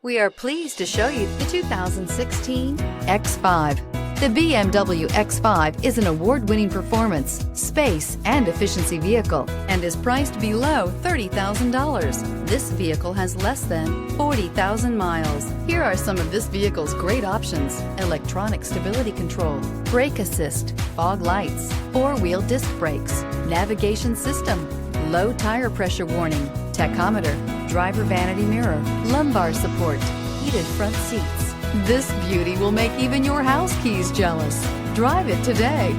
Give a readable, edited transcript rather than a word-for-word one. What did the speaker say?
We are pleased to show you the 2016 X5. The BMW X5 is an award-winning performance, space, and efficiency vehicle and is priced below $30,000. This vehicle has less than 40,000 miles. Here are some of this vehicle's great options: electronic stability control, brake assist, fog lights, four-wheel disc brakes, navigation system, low tire pressure warning, tachometer, driver vanity mirror, lumbar support, heated front seats. This beauty will make even your house keys jealous. Drive it today.